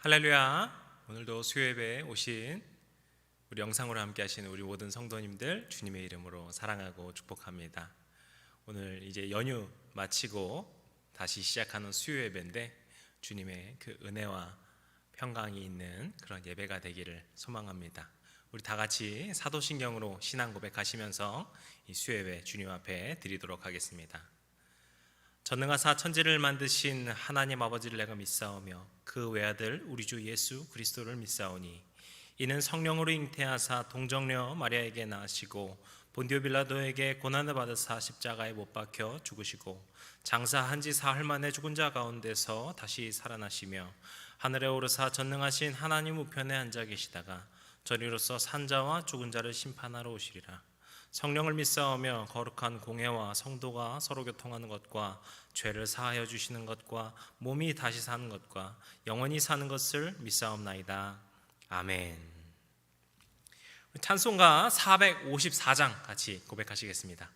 할렐루야. 오늘도 수요예배에 오신 우리 영상으로 함께 하시는 우리 모든 성도님들 주님의 이름으로 사랑하고 축복합니다. 오늘 이제 연휴 마치고 다시 시작하는 수요예배인데 주님의 그 은혜와 평강이 있는 그런 예배가 되기를 소망합니다. 우리 다 같이 사도신경으로 신앙 고백하시면서 이 수요예배 주님 앞에 드리도록 하겠습니다. 전능하사 천지를 만드신 하나님 아버지를 내가 믿사오며 그 외아들 우리 주 예수 그리스도를 믿사오니 이는 성령으로 잉태하사 동정녀 마리아에게 낳으시고 본디오 빌라도에게 고난을 받으사 십자가에 못 박혀 죽으시고 장사한 지 사흘 만에 죽은 자 가운데서 다시 살아나시며 하늘에 오르사 전능하신 하나님 우편에 앉아 계시다가 저리로서 산 자와 죽은 자를 심판하러 오시리라. 성령을 믿사오며 거룩한 공회와 성도가 서로 교통하는 것과 죄를 사하여 주시는 것과 몸이 다시 사는 것과 영원히 사는 것을 믿사옵나이다. 아멘. 찬송가 454장 같이 고백하시겠습니다.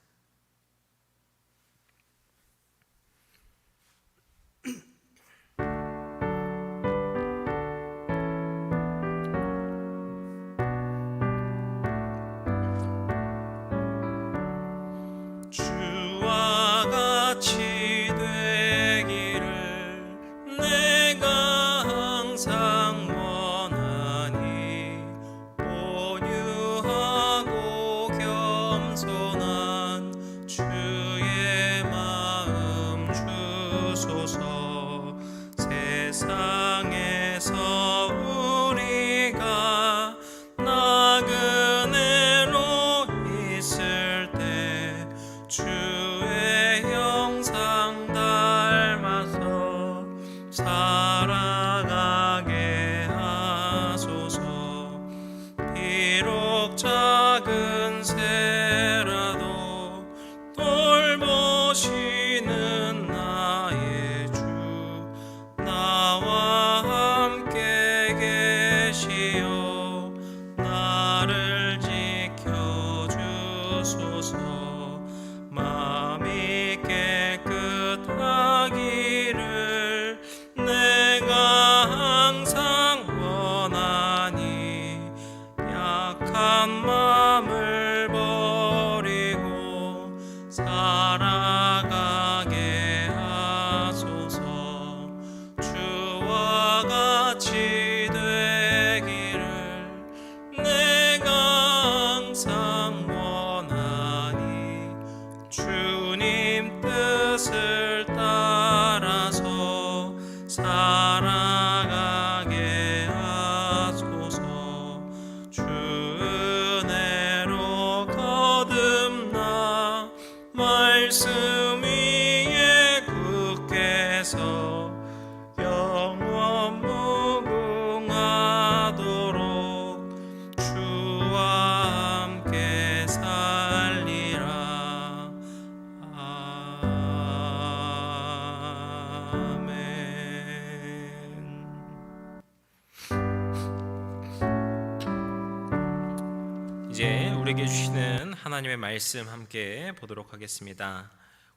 이제 우리에게 주시는 하나님의 말씀 함께 보도록 하겠습니다.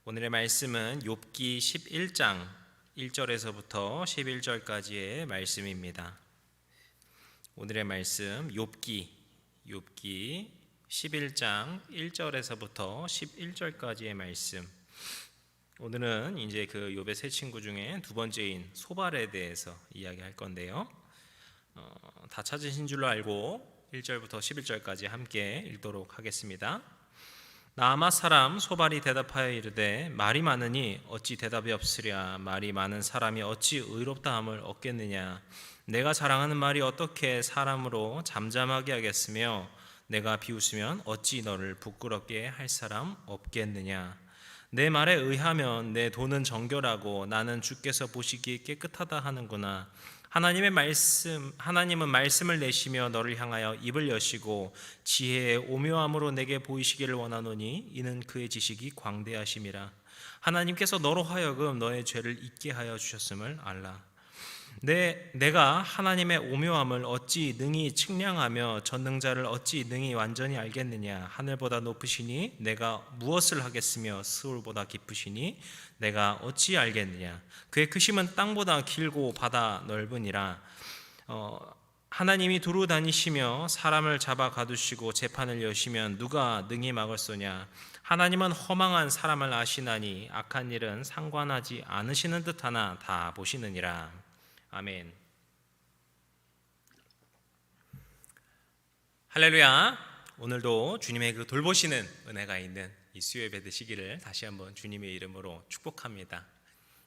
오늘의 말씀은 욥기 11장 1절에서부터 11절까지의 말씀입니다. 오늘의 말씀 욥기 11장 1절에서부터 11절까지의 말씀. 오늘은 이제 그 욥의 세 친구 중에 두 번째인 소발에 대해서 이야기할 건데요. 다 찾으신 줄로 알고 1절부터 11절까지 함께 읽도록 하겠습니다. 나아마 사람 소발이 대답하여 이르되 말이 많으니 어찌 대답이 없으랴. 말이 많은 사람이 어찌 의롭다함을 얻겠느냐. 내가 자랑하는 말이 어떻게 사람으로 잠잠하게 하겠으며 내가 비웃으면 어찌 너를 부끄럽게 할 사람 없겠느냐. 내 말에 의하면 내 돈은 정결하고 나는 주께서 보시기에 깨끗하다 하는구나. 하나님은 말씀을 내시며 너를 향하여 입을 여시고 지혜의 오묘함으로 내게 보이시기를 원하노니 이는 그의 지식이 광대하심이라. 하나님께서 너로 하여금 너의 죄를 잊게 하여 주셨음을 알라. 내가 하나님의 오묘함을 어찌 능히 측량하며 전능자를 어찌 능히 완전히 알겠느냐. 하늘보다 높으시니 내가 무엇을 하겠으며 스울보다 깊으시니 내가 어찌 알겠느냐. 그의 크심은 땅보다 길고 바다 넓으니라. 하나님이 두루 다니시며 사람을 잡아 가두시고 재판을 여시면 누가 능히 막을소냐. 하나님은 허망한 사람을 아시나니 악한 일은 상관하지 않으시는 듯하나 다 보시느니라. 아멘. 할렐루야. 오늘도 주님의 그 돌보시는 은혜가 있는 이 수요예배 되시기를 다시 한번 주님의 이름으로 축복합니다.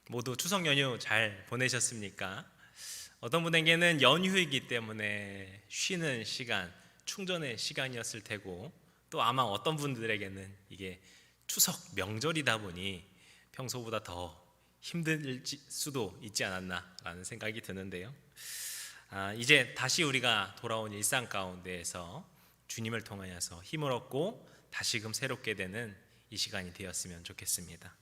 모두 추석 연휴 잘 보내셨습니까? 어떤 분에게는 연휴이기 때문에 쉬는 시간, 충전의 시간이었을 테고, 또 아마 어떤 분들에게는 이게 추석 명절이다 보니 평소보다 더 힘들 수도 있지 않았나라는 생각이 드는데요. 이제 다시 우리가 돌아온 일상 가운데에서 주님을 통하여서 힘을 얻고 다시금 새롭게 되는 이 시간이 되었으면 좋겠습니다.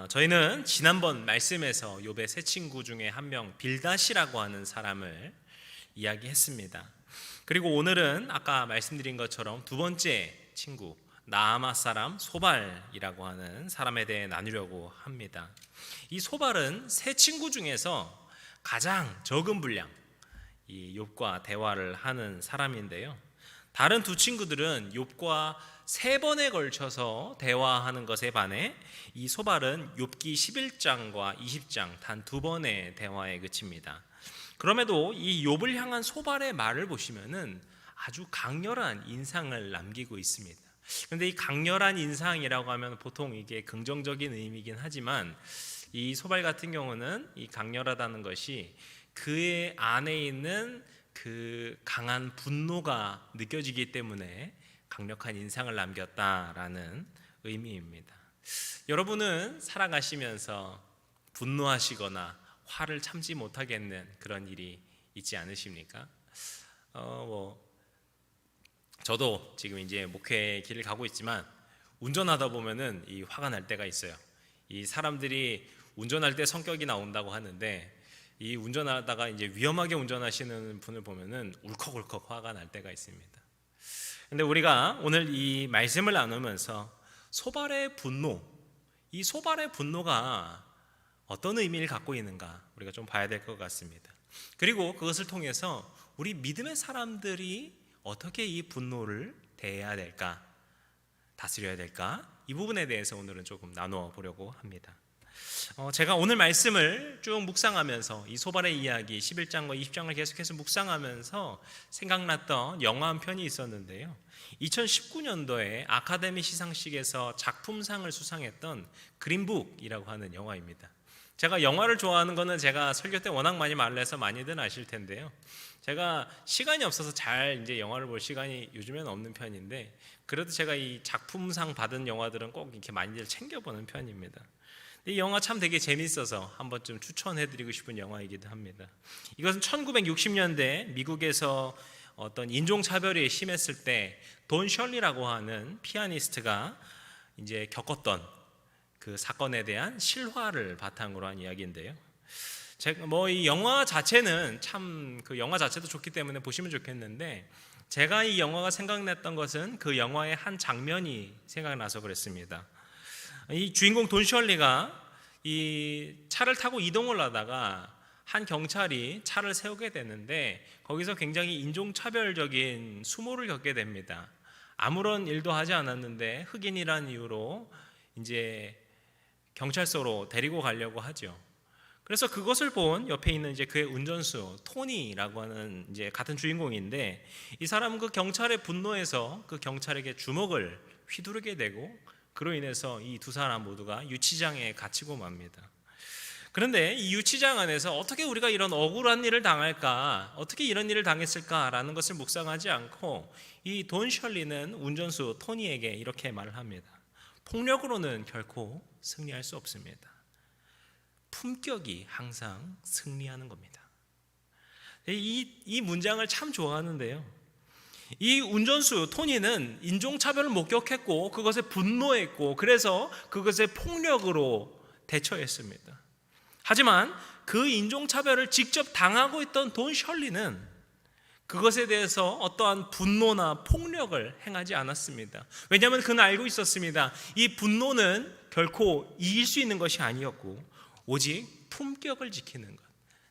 저희는 지난번 말씀에서 욥의 세 친구 중에 한 명 빌닷이라고 하는 사람을 이야기했습니다. 그리고 오늘은 아까 말씀드린 것처럼 두 번째 친구 나아마 사람 소발이라고 하는 사람에 대해 나누려고 합니다. 이 소발은 세 친구 중에서 가장 적은 분량 이 욥과 대화를 하는 사람인데요. 다른 두 친구들은 욥과 3번에 걸쳐서 대화하는 것에 반해 이 소발은 욥기 11장과 20장 단 2번의 대화에 그칩니다. 그럼에도 이 욥을 향한 소발의 말을 보시면은 아주 강렬한 인상을 남기고 있습니다. 그런데 이 강렬한 인상이라고 하면 보통 이게 긍정적인 의미이긴 하지만 이 소발 같은 경우는 이 강렬하다는 것이 그의 안에 있는 그 강한 분노가 느껴지기 때문에 강력한 인상을 남겼다라는 의미입니다. 여러분은 살아가시면서 분노하시거나 화를 참지 못하겠는 그런 일이 있지 않으십니까? 저도 지금 이제 목회 길을 가고 있지만 운전하다 보면은 이 화가 날 때가 있어요. 이 사람들이 운전할 때 성격이 나온다고 하는데 이 운전하다가 이제 위험하게 운전하시는 분을 보면은 울컥울컥 화가 날 때가 있습니다. 근데 우리가 오늘 이 말씀을 나누면서 소발의 분노, 이 소발의 분노가 어떤 의미를 갖고 있는가 우리가 좀 봐야 될 것 같습니다. 그리고 그것을 통해서 우리 믿음의 사람들이 어떻게 이 분노를 대해야 될까, 다스려야 될까, 이 부분에 대해서 오늘은 조금 나누어 보려고 합니다. 제가 오늘 말씀을 쭉 묵상하면서 이 소발의 이야기 11장과 20장을 계속해서 묵상하면서 생각났던 영화 한 편이 있었는데요. 2019년도에 아카데미 시상식에서 작품상을 수상했던 그린북이라고 하는 영화입니다. 제가 영화를 좋아하는 거는 제가 설교 때 워낙 많이 말을 해서 많이들 아실 텐데요. 제가 시간이 없어서 잘 이제 영화를 볼 시간이 요즘에는 없는 편인데 그래도 제가 이 작품상 받은 영화들은 꼭 이렇게 많이들 챙겨보는 편입니다. 이 영화 참 되게 재밌어서 한 번쯤 추천해드리고 싶은 영화이기도 합니다. 이것은 1960년대 미국에서 어떤 인종차별이 심했을 때 돈 셜리라고 하는 피아니스트가 이제 겪었던 그 사건에 대한 실화를 바탕으로 한 이야기인데요. 이 영화 자체는 참 그 영화 자체도 좋기 때문에 보시면 좋겠는데 제가 이 영화가 생각났던 것은 그 영화의 한 장면이 생각나서 그랬습니다. 이 주인공 돈 셜리가 이 차를 타고 이동을 하다가 한 경찰이 차를 세우게 되는데 거기서 굉장히 인종차별적인 수모를 겪게 됩니다. 아무런 일도 하지 않았는데 흑인이라는 이유로 이제 경찰서로 데리고 가려고 하죠. 그래서 그것을 본 옆에 있는 이제 그의 운전수 토니라고 하는 이제 같은 주인공인데 이 사람은 그 경찰의 분노에서 그 경찰에게 주먹을 휘두르게 되고 그로 인해서 이 두 사람 모두가 유치장에 갇히고 맙니다. 그런데 이 유치장 안에서 어떻게 우리가 이런 억울한 일을 당할까, 어떻게 이런 일을 당했을까라는 것을 묵상하지 않고 이 돈 셜리는 운전수 토니에게 이렇게 말을 합니다. 폭력으로는 결코 승리할 수 없습니다. 품격이 항상 승리하는 겁니다. 이 문장을 참 좋아하는데요. 이 운전수 토니는 인종차별을 목격했고 그것에 분노했고 그래서 그것에 폭력으로 대처했습니다. 하지만 그 인종차별을 직접 당하고 있던 돈 셜리는 그것에 대해서 어떠한 분노나 폭력을 행하지 않았습니다. 왜냐하면 그는 알고 있었습니다. 이 분노는 결코 이길 수 있는 것이 아니었고 오직 품격을 지키는 것,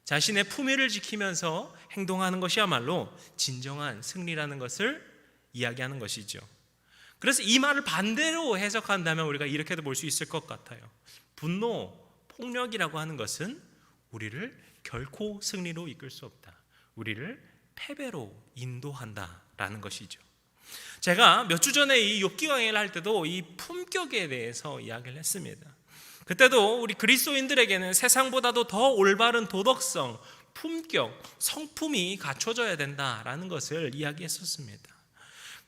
자신의 품위를 지키면서 행동하는 것이야말로 진정한 승리라는 것을 이야기하는 것이죠. 그래서 이 말을 반대로 해석한다면 우리가 이렇게도 볼 수 있을 것 같아요. 분노, 폭력이라고 하는 것은 우리를 결코 승리로 이끌 수 없다. 우리를 패배로 인도한다라는 것이죠. 제가 몇 주 전에 이 욥기 강의를 할 때도 이 품격에 대해서 이야기를 했습니다. 그때도 우리 그리스도인들에게는 세상보다도 더 올바른 도덕성, 품격, 성품이 갖춰져야 된다라는 것을 이야기했었습니다.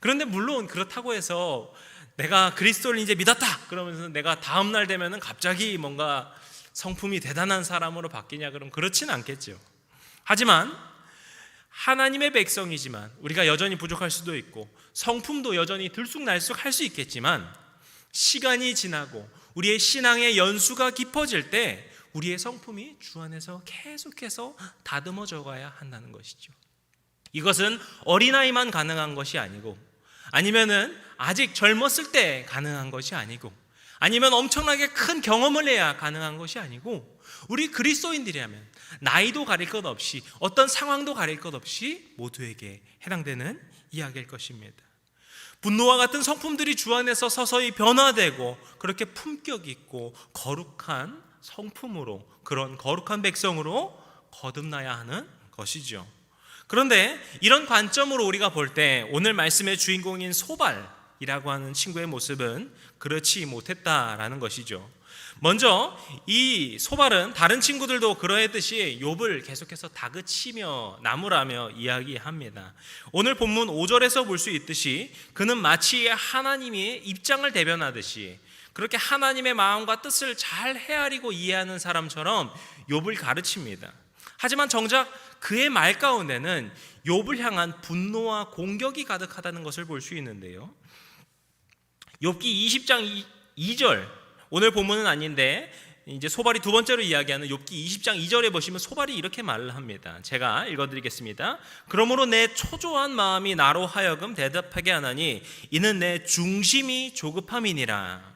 그런데 물론 그렇다고 해서 내가 그리스도를 이제 믿었다 그러면서 내가 다음 날 되면은 갑자기 뭔가 성품이 대단한 사람으로 바뀌냐 그러면 그렇진 않겠죠. 하지만 하나님의 백성이지만 우리가 여전히 부족할 수도 있고 성품도 여전히 들쑥날쑥할 수 있겠지만 시간이 지나고 우리의 신앙의 연수가 깊어질 때 우리의 성품이 주 안에서 계속해서 다듬어져 가야 한다는 것이죠. 이것은 어린아이만 가능한 것이 아니고 아니면은 아직 젊었을 때 가능한 것이 아니고 아니면 엄청나게 큰 경험을 해야 가능한 것이 아니고 우리 그리스도인들이라면 나이도 가릴 것 없이 어떤 상황도 가릴 것 없이 모두에게 해당되는 이야기일 것입니다. 분노와 같은 성품들이 주 안에서 서서히 변화되고 그렇게 품격 있고 거룩한 성품으로 그런 거룩한 백성으로 거듭나야 하는 것이죠. 그런데 이런 관점으로 우리가 볼 때 오늘 말씀의 주인공인 소발이라고 하는 친구의 모습은 그렇지 못했다라는 것이죠. 먼저 이 소발은 다른 친구들도 그러했듯이 욥을 계속해서 다그치며 나무라며 이야기합니다. 오늘 본문 5절에서 볼 수 있듯이 그는 마치 하나님의 입장을 대변하듯이 그렇게 하나님의 마음과 뜻을 잘 헤아리고 이해하는 사람처럼 욥을 가르칩니다. 하지만 정작 그의 말 가운데는 욥을 향한 분노와 공격이 가득하다는 것을 볼 수 있는데요. 욥기 20장 2절 오늘 본문은 아닌데 이제 소발이 두 번째로 이야기하는 욥기 20장 2절에 보시면 소발이 이렇게 말을 합니다. 제가 읽어드리겠습니다. 그러므로 내 초조한 마음이 나로 하여금 대답하게 하나니 이는 내 중심이 조급함이니라.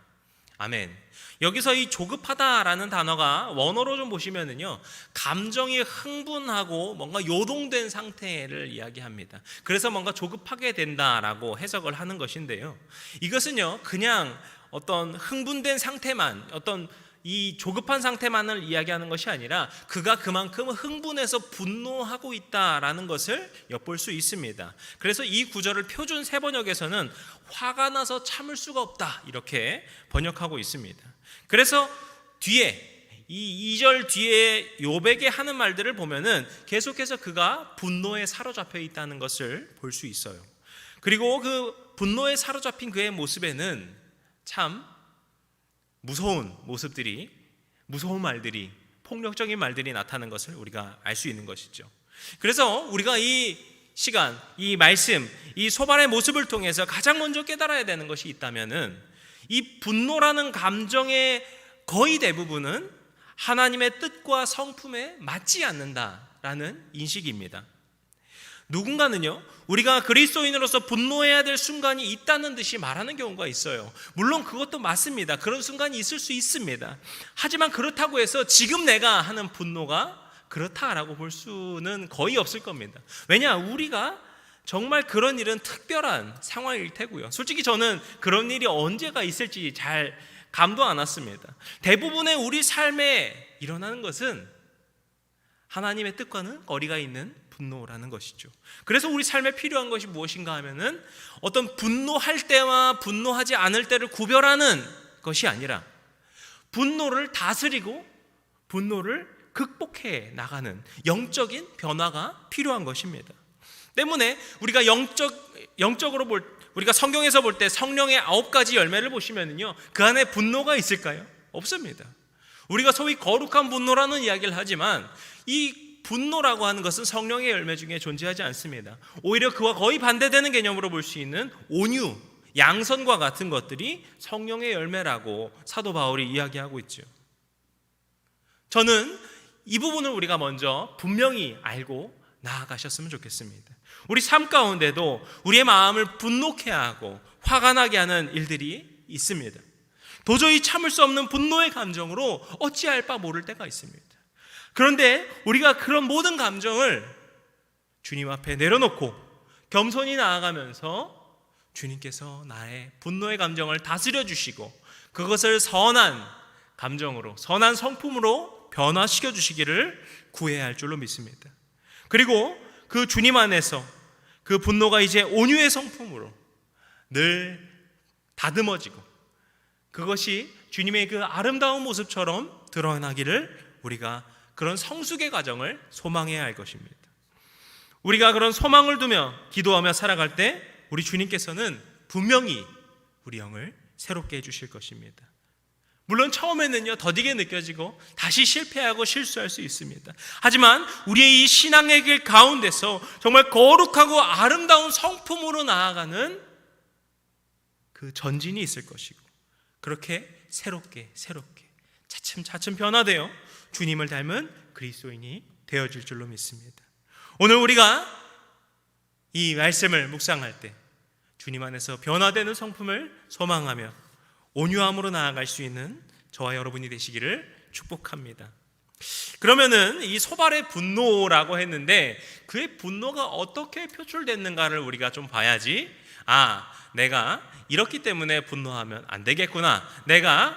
아멘. 여기서 이 조급하다라는 단어가 원어로 좀 보시면은요 감정이 흥분하고 뭔가 요동된 상태를 이야기합니다. 그래서 뭔가 조급하게 된다라고 해석을 하는 것인데요, 이것은요 그냥 어떤 흥분된 상태만, 어떤 이 조급한 상태만을 이야기하는 것이 아니라 그가 그만큼 흥분해서 분노하고 있다라는 것을 엿볼 수 있습니다. 그래서 이 구절을 표준 세번역에서는 화가 나서 참을 수가 없다 이렇게 번역하고 있습니다. 그래서 뒤에 이 2절 뒤에 욥에게 하는 말들을 보면은 계속해서 그가 분노에 사로잡혀 있다는 것을 볼 수 있어요. 그리고 그 분노에 사로잡힌 그의 모습에는 참 무서운 모습들이, 무서운 말들이, 폭력적인 말들이 나타나는 것을 우리가 알 수 있는 것이죠. 그래서 우리가 이 시간, 이 말씀, 이 소발의 모습을 통해서 가장 먼저 깨달아야 되는 것이 있다면은 이 분노라는 감정의 거의 대부분은 하나님의 뜻과 성품에 맞지 않는다라는 인식입니다. 누군가는요 우리가 그리스도인으로서 분노해야 될 순간이 있다는 듯이 말하는 경우가 있어요. 물론 그것도 맞습니다. 그런 순간이 있을 수 있습니다. 하지만 그렇다고 해서 지금 내가 하는 분노가 그렇다라고 볼 수는 거의 없을 겁니다. 왜냐, 우리가 정말 그런 일은 특별한 상황일 테고요. 솔직히 저는 그런 일이 언제가 있을지 잘 감도 안 왔습니다. 대부분의 우리 삶에 일어나는 것은 하나님의 뜻과는 거리가 있는 분노라는 것이죠. 그래서 우리 삶에 필요한 것이 무엇인가 하면은 어떤 분노할 때와 분노하지 않을 때를 구별하는 것이 아니라 분노를 다스리고 분노를 극복해 나가는 영적인 변화가 필요한 것입니다. 때문에 우리가 영적으로 우리가 성경에서 볼 때 성령의 9가지 열매를 보시면은요 그 안에 분노가 있을까요? 없습니다. 우리가 소위 거룩한 분노라는 이야기를 하지만 이 분노라고 하는 것은 성령의 열매 중에 존재하지 않습니다. 오히려 그와 거의 반대되는 개념으로 볼 수 있는 온유, 양선과 같은 것들이 성령의 열매라고 사도 바울이 이야기하고 있죠. 저는 이 부분을 우리가 먼저 분명히 알고 나아가셨으면 좋겠습니다. 우리 삶 가운데도 우리의 마음을 분노케 하고 화가 나게 하는 일들이 있습니다. 도저히 참을 수 없는 분노의 감정으로 어찌할 바 모를 때가 있습니다. 그런데 우리가 그런 모든 감정을 주님 앞에 내려놓고 겸손히 나아가면서 주님께서 나의 분노의 감정을 다스려 주시고 그것을 선한 감정으로, 선한 성품으로 변화시켜 주시기를 구해야 할 줄로 믿습니다. 그리고 그 주님 안에서 그 분노가 이제 온유의 성품으로 늘 다듬어지고 그것이 주님의 그 아름다운 모습처럼 드러나기를 우리가 그런 성숙의 과정을 소망해야 할 것입니다. 우리가 그런 소망을 두며 기도하며 살아갈 때 우리 주님께서는 분명히 우리 영을 새롭게 해주실 것입니다. 물론 처음에는요 더디게 느껴지고 다시 실패하고 실수할 수 있습니다. 하지만 우리의 이 신앙의 길 가운데서 정말 거룩하고 아름다운 성품으로 나아가는 그 전진이 있을 것이고 그렇게 새롭게 차츰 변화되어 주님을 닮은 그리스도인이 되어질 줄로 믿습니다. 오늘 우리가 이 말씀을 묵상할 때 주님 안에서 변화되는 성품을 소망하며 온유함으로 나아갈 수 있는 저와 여러분이 되시기를 축복합니다. 그러면은 이 소발의 분노라고 했는데 그의 분노가 어떻게 표출됐는가를 우리가 좀 봐야지, 내가 이렇기 때문에 분노하면 안 되겠구나, 내가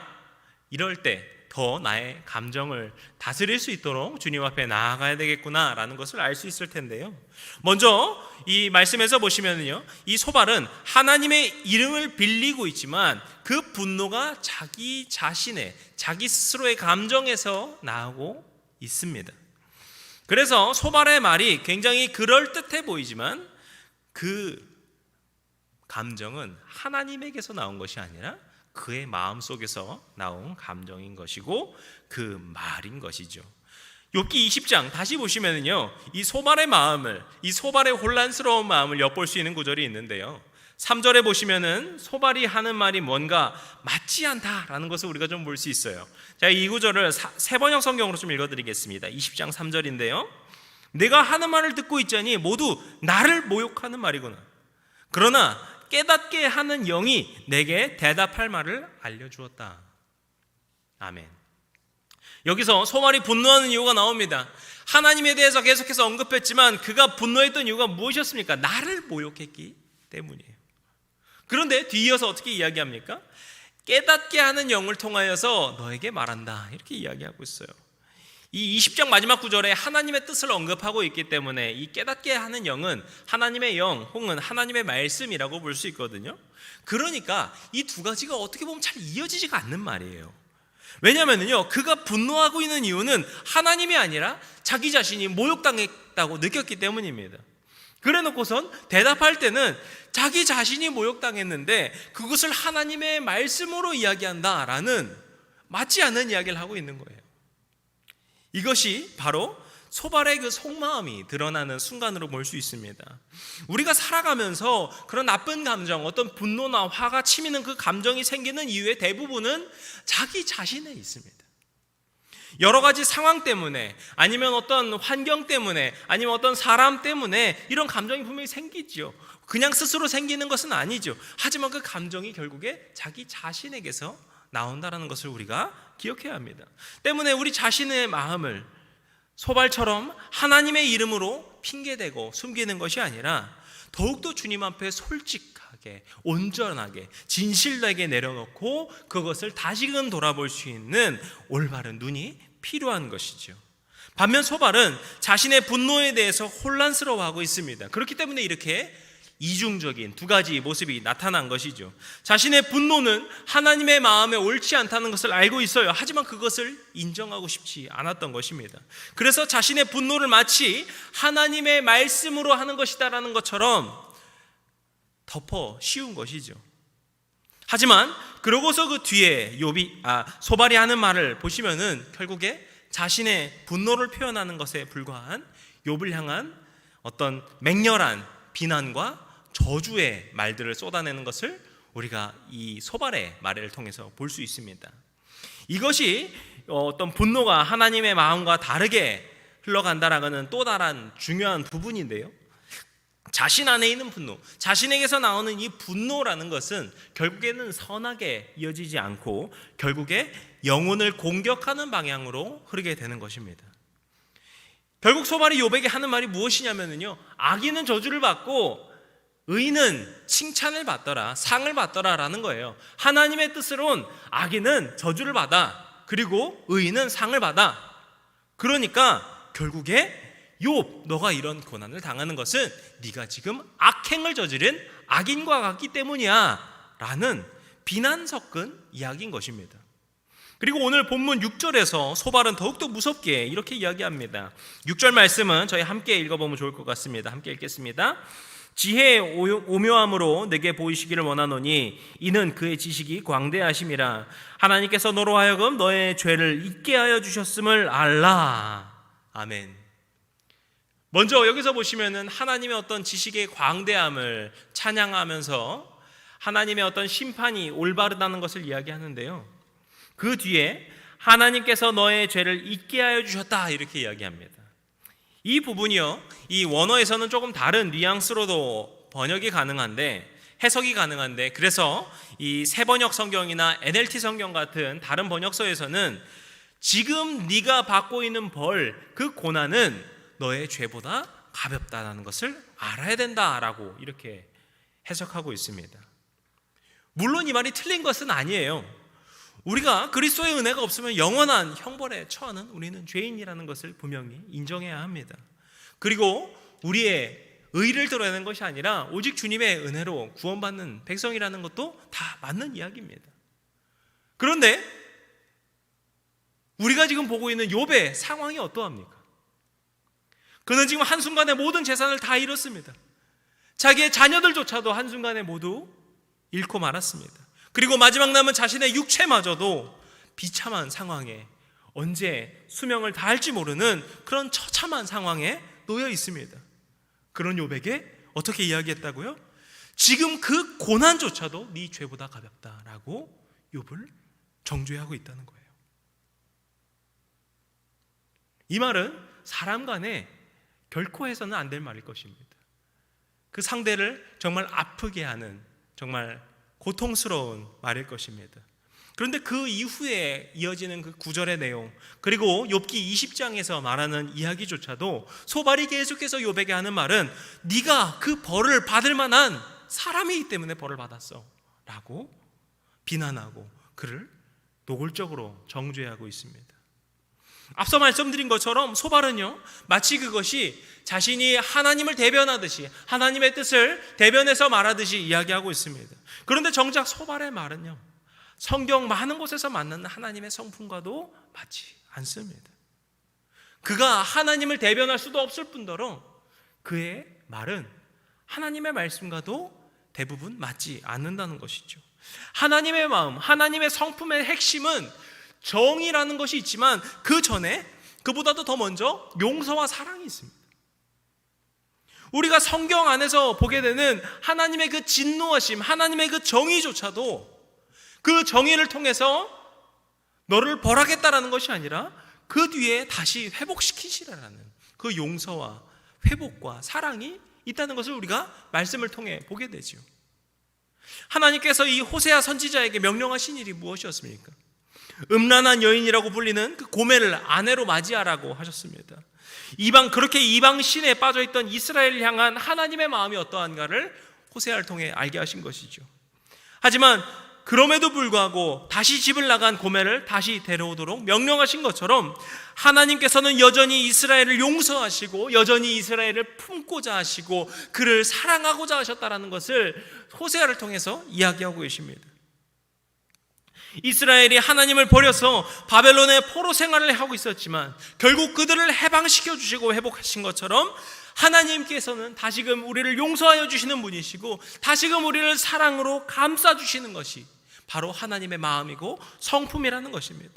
이럴 때 더 나의 감정을 다스릴 수 있도록 주님 앞에 나아가야 되겠구나 라는 것을 알 수 있을 텐데요. 먼저 이 말씀에서 보시면요, 이 소발은 하나님의 이름을 빌리고 있지만 그 분노가 자기 자신의, 자기 스스로의 감정에서 나오고 있습니다. 그래서 소발의 말이 굉장히 그럴듯해 보이지만 그 감정은 하나님에게서 나온 것이 아니라 그의 마음속에서 나온 감정인 것이고 그 말인 것이죠. 욥기 20장 다시 보시면은요, 이 소발의 마음을, 이 소발의 혼란스러운 마음을 엿볼 수 있는 구절이 있는데요. 3절에 보시면은 소발이 하는 말이 뭔가 맞지 않다라는 것을 우리가 좀 볼 수 있어요. 자, 이 구절을 세번역 성경으로 좀 읽어드리겠습니다. 20장 3절인데요. 내가 하는 말을 듣고 있자니 모두 나를 모욕하는 말이구나. 그러나 깨닫게 하는 영이 내게 대답할 말을 알려주었다. 아멘. 여기서 소발이 분노하는 이유가 나옵니다. 하나님에 대해서 계속해서 언급했지만 그가 분노했던 이유가 무엇이었습니까? 나를 모욕했기 때문이에요. 그런데 뒤이어서 어떻게 이야기합니까? 깨닫게 하는 영을 통하여서 너에게 말한다, 이렇게 이야기하고 있어요. 이 20장 마지막 구절에 하나님의 뜻을 언급하고 있기 때문에 이 깨닫게 하는 영은 하나님의 영 혹은 하나님의 말씀이라고 볼 수 있거든요. 그러니까 이 두 가지가 어떻게 보면 잘 이어지지가 않는 말이에요. 왜냐하면요, 그가 분노하고 있는 이유는 하나님이 아니라 자기 자신이 모욕당했다고 느꼈기 때문입니다. 그래 놓고선 대답할 때는 자기 자신이 모욕당했는데 그것을 하나님의 말씀으로 이야기한다라는 맞지 않는 이야기를 하고 있는 거예요. 이것이 바로 소발의 그 속마음이 드러나는 순간으로 볼 수 있습니다. 우리가 살아가면서 그런 나쁜 감정, 어떤 분노나 화가 치미는 그 감정이 생기는 이유의 대부분은 자기 자신에 있습니다. 여러 가지 상황 때문에, 아니면 어떤 환경 때문에, 아니면 어떤 사람 때문에 이런 감정이 분명히 생기죠. 그냥 스스로 생기는 것은 아니죠. 하지만 그 감정이 결국에 자기 자신에게서 나온다는 것을 우리가 기억해야 합니다. 때문에 우리 자신의 마음을 소발처럼 하나님의 이름으로 핑계대고 숨기는 것이 아니라 더욱더 주님 앞에 솔직하게, 온전하게, 진실되게 내려놓고 그것을 다시금 돌아볼 수 있는 올바른 눈이 필요한 것이죠. 반면 소발은 자신의 분노에 대해서 혼란스러워하고 있습니다. 그렇기 때문에 이렇게 이중적인 두 가지 모습이 나타난 것이죠. 자신의 분노는 하나님의 마음에 옳지 않다는 것을 알고 있어요. 하지만 그것을 인정하고 싶지 않았던 것입니다. 그래서 자신의 분노를 마치 하나님의 말씀으로 하는 것이다라는 것처럼 덮어 씌운 것이죠. 하지만 그러고서 그 뒤에 소발이 하는 말을 보시면은 결국에 자신의 분노를 표현하는 것에 불과한 욥을 향한 어떤 맹렬한 비난과 저주의 말들을 쏟아내는 것을 우리가 이 소발의 말을 통해서 볼 수 있습니다. 이것이 어떤 분노가 하나님의 마음과 다르게 흘러간다라는 또 다른 중요한 부분인데요. 자신 안에 있는 분노, 자신에게서 나오는 이 분노라는 것은 결국에는 선하게 이어지지 않고 결국에 영혼을 공격하는 방향으로 흐르게 되는 것입니다. 결국 소발이 욥에게 하는 말이 무엇이냐면요, 악인은 저주를 받고 의인은 칭찬을 받더라, 상을 받더라라는 거예요. 하나님의 뜻으론 악인은 저주를 받아, 그리고 의인은 상을 받아. 그러니까 결국에 욥, 너가 이런 고난을 당하는 것은 네가 지금 악행을 저지른 악인과 같기 때문이야 라는 비난 섞은 이야기인 것입니다. 그리고 오늘 본문 6절에서 소발은 더욱더 무섭게 이렇게 이야기합니다. 6절 말씀은 저희 함께 읽어보면 좋을 것 같습니다. 함께 읽겠습니다. 지혜의 오묘함으로 내게 보이시기를 원하노니 이는 그의 지식이 광대하심이라. 하나님께서 너로 하여금 너의 죄를 잊게 하여 주셨음을 알라. 아멘. 먼저 여기서 보시면은 하나님의 어떤 지식의 광대함을 찬양하면서 하나님의 어떤 심판이 올바르다는 것을 이야기하는데요, 그 뒤에 하나님께서 너의 죄를 잊게 하여 주셨다 이렇게 이야기합니다. 이 부분이요, 이 원어에서는 조금 다른 뉘앙스로도 번역이 가능한데, 해석이 가능한데, 그래서 이 새번역 성경이나 NLT 성경 같은 다른 번역서에서는 지금 네가 받고 있는 벌, 그 고난은 너의 죄보다 가볍다는 것을 알아야 된다라고 이렇게 해석하고 있습니다. 물론 이 말이 틀린 것은 아니에요. 우리가 그리스도의 은혜가 없으면 영원한 형벌에 처하는 우리는 죄인이라는 것을 분명히 인정해야 합니다. 그리고 우리의 의를 드러내는 것이 아니라 오직 주님의 은혜로 구원받는 백성이라는 것도 다 맞는 이야기입니다. 그런데 우리가 지금 보고 있는 욥의 상황이 어떠합니까? 그는 지금 한순간에 모든 재산을 다 잃었습니다. 자기의 자녀들조차도 한순간에 모두 잃고 말았습니다. 그리고 마지막 남은 자신의 육체마저도 비참한 상황에, 언제 수명을 다할지 모르는 그런 처참한 상황에 놓여 있습니다. 그런 욥에게 어떻게 이야기했다고요? 지금 그 고난조차도 네 죄보다 가볍다라고 욥을 정죄하고 있다는 거예요. 이 말은 사람 간에 결코 해서는 안 될 말일 것입니다. 그 상대를 정말 아프게 하는, 정말 고통스러운 말일 것입니다. 그런데 그 이후에 이어지는 그 9절의 내용, 그리고 욥기 20장에서 말하는 이야기조차도 소발이 계속해서 욥에게 하는 말은 네가 그 벌을 받을 만한 사람이기 때문에 벌을 받았어 라고 비난하고 그를 노골적으로 정죄하고 있습니다. 앞서 말씀드린 것처럼 소발은요, 마치 그것이 자신이 하나님을 대변하듯이, 하나님의 뜻을 대변해서 말하듯이 이야기하고 있습니다. 그런데 정작 소발의 말은요, 성경 많은 곳에서 만나는 하나님의 성품과도 맞지 않습니다. 그가 하나님을 대변할 수도 없을 뿐더러 그의 말은 하나님의 말씀과도 대부분 맞지 않는다는 것이죠. 하나님의 마음, 하나님의 성품의 핵심은 정의라는 것이 있지만 그 전에, 그보다도 더 먼저 용서와 사랑이 있습니다. 우리가 성경 안에서 보게 되는 하나님의 그 진노하심, 하나님의 그 정의조차도 그 정의를 통해서 너를 벌하겠다라는 것이 아니라 그 뒤에 다시 회복시키시라는 그 용서와 회복과 사랑이 있다는 것을 우리가 말씀을 통해 보게 되죠. 하나님께서 이 호세아 선지자에게 명령하신 일이 무엇이었습니까? 음란한 여인이라고 불리는 그 고멜을 아내로 맞이하라고 하셨습니다. 그렇게 이방 신에 빠져있던 이스라엘을 향한 하나님의 마음이 어떠한가를 호세아를 통해 알게 하신 것이죠. 하지만 그럼에도 불구하고 다시 집을 나간 고멜을 다시 데려오도록 명령하신 것처럼 하나님께서는 여전히 이스라엘을 용서하시고 여전히 이스라엘을 품고자 하시고 그를 사랑하고자 하셨다는 것을 호세아를 통해서 이야기하고 계십니다. 이스라엘이 하나님을 버려서 바벨론의 포로 생활을 하고 있었지만 결국 그들을 해방시켜 주시고 회복하신 것처럼 하나님께서는 다시금 우리를 용서하여 주시는 분이시고 다시금 우리를 사랑으로 감싸 주시는 것이 바로 하나님의 마음이고 성품이라는 것입니다.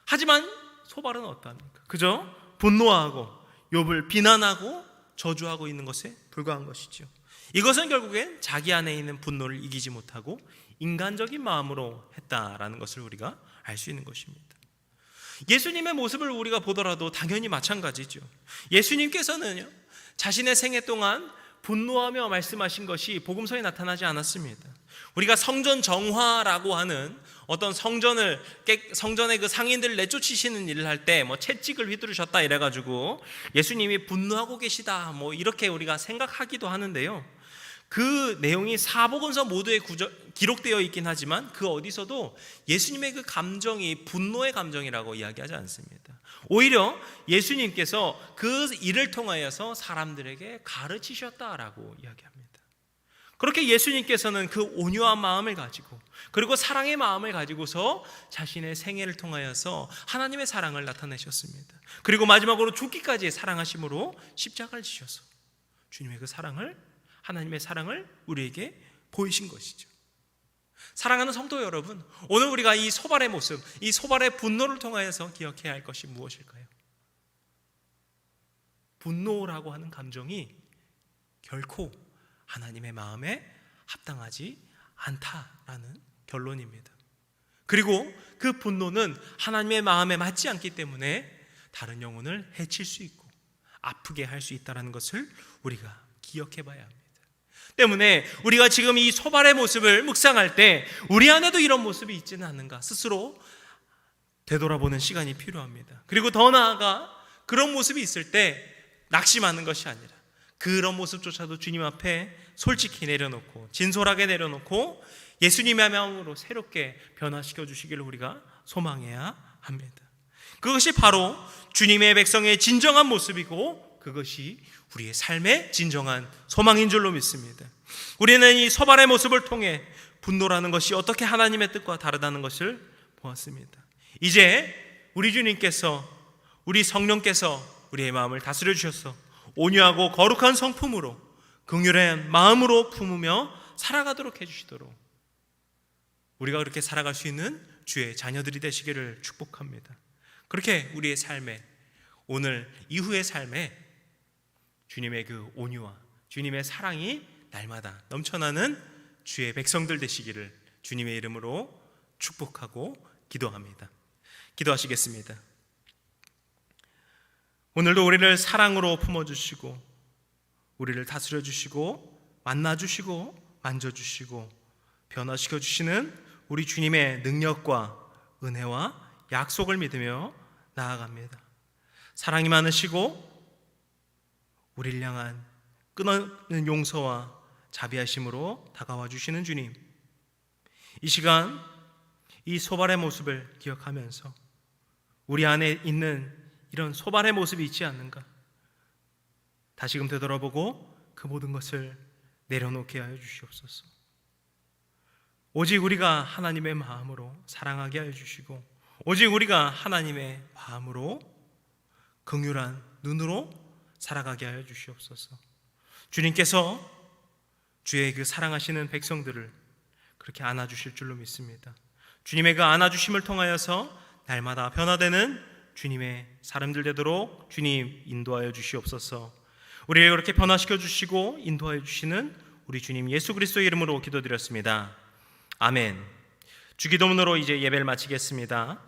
하지만 소발은 어떠합니까? 그저 분노하고 욥을 비난하고 저주하고 있는 것에 불과한 것이죠. 이것은 결국엔 자기 안에 있는 분노를 이기지 못하고 인간적인 마음으로 했다라는 것을 우리가 알 수 있는 것입니다. 예수님의 모습을 우리가 보더라도 당연히 마찬가지죠. 예수님께서는요, 자신의 생애 동안 분노하며 말씀하신 것이 복음서에 나타나지 않았습니다. 우리가 성전 정화라고 하는 어떤 성전의 그 상인들을 내쫓으시는 일을 할 때 채찍을 휘두르셨다 이래가지고 예수님이 분노하고 계시다 이렇게 우리가 생각하기도 하는데요, 그 내용이 사복음서 모두에 기록되어 있긴 하지만 그 어디서도 예수님의 그 감정이 분노의 감정이라고 이야기하지 않습니다. 오히려 예수님께서 그 일을 통하여서 사람들에게 가르치셨다라고 이야기합니다. 그렇게 예수님께서는 그 온유한 마음을 가지고 그리고 사랑의 마음을 가지고서 자신의 생애를 통하여서 하나님의 사랑을 나타내셨습니다. 그리고 마지막으로 죽기까지 사랑하심으로 십자가를 지셔서 주님의 그 사랑을, 하나님의 사랑을 우리에게 보이신 것이죠. 사랑하는 성도 여러분, 오늘 우리가 이 소발의 모습, 이 소발의 분노를 통하여서 기억해야 할 것이 무엇일까요? 분노라고 하는 감정이 결코 하나님의 마음에 합당하지 않다라는 결론입니다. 그리고 그 분노는 하나님의 마음에 맞지 않기 때문에 다른 영혼을 해칠 수 있고 아프게 할 수 있다는 것을 우리가 기억해 봐야 합니다. 때문에 우리가 지금 이 소발의 모습을 묵상할 때 우리 안에도 이런 모습이 있지는 않는가 스스로 되돌아보는 시간이 필요합니다. 그리고 더 나아가 그런 모습이 있을 때 낙심하는 것이 아니라 그런 모습조차도 주님 앞에 솔직히 내려놓고 진솔하게 내려놓고 예수님의 마음으로 새롭게 변화시켜 주시기를 우리가 소망해야 합니다. 그것이 바로 주님의 백성의 진정한 모습이고 그것이 우리의 삶의 진정한 소망인 줄로 믿습니다. 우리는 이 소발의 모습을 통해 분노라는 것이 어떻게 하나님의 뜻과 다르다는 것을 보았습니다. 이제 우리 주님께서, 우리 성령께서 우리의 마음을 다스려 주셔서 온유하고 거룩한 성품으로 긍휼한 마음으로 품으며 살아가도록 해주시도록 우리가 그렇게 살아갈 수 있는 주의 자녀들이 되시기를 축복합니다. 그렇게 우리의 삶에, 오늘 이후의 삶에 주님의 그 온유와 주님의 사랑이 날마다 넘쳐나는 주의 백성들 되시기를 주님의 이름으로 축복하고 기도합니다. 기도하시겠습니다. 오늘도 우리를 사랑으로 품어주시고 우리를 다스려 주시고 만나주시고 만져주시고 변화시켜 주시는 우리 주님의 능력과 은혜와 약속을 믿으며 나아갑니다. 사랑이 많으시고 우리를 향한 끊어는 용서와 자비하심으로 다가와 주시는 주님, 이 시간 이 소발의 모습을 기억하면서 우리 안에 있는 이런 소발의 모습이 있지 않는가 다시금 되돌아보고 그 모든 것을 내려놓게 하여 주시옵소서. 오직 우리가 하나님의 마음으로 사랑하게 하여 주시고 오직 우리가 하나님의 마음으로 긍휼한 눈으로 살아가게 하여 주시옵소서. 주님께서 주의 그 사랑하시는 백성들을 그렇게 안아주실 줄로 믿습니다. 주님의 그 안아주심을 통하여서 날마다 변화되는 주님의 사람들 되도록 주님 인도하여 주시옵소서. 우리를 그렇게 변화시켜 주시고 인도하여 주시는 우리 주님 예수 그리스도의 이름으로 기도드렸습니다. 아멘. 주기도문으로 이제 예배를 마치겠습니다.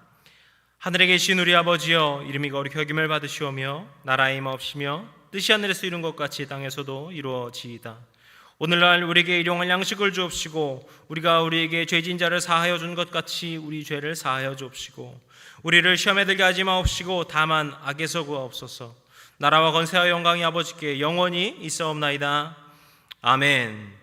하늘에 계신 우리 아버지여, 이름이 거룩히 여김을 받으시오며 나라의 임하옵시며 뜻이 하늘에서 이룬 것 같이 땅에서도 이루어지이다. 오늘날 우리에게 일용할 양식을 주옵시고 우리가 우리에게 죄진 자를 사하여 준 것 같이 우리 죄를 사하여 주옵시고 우리를 시험에 들게 하지 마옵시고 다만 악에서 구하옵소서. 나라와 권세와 영광이 아버지께 영원히 있사옵나이다. 아멘.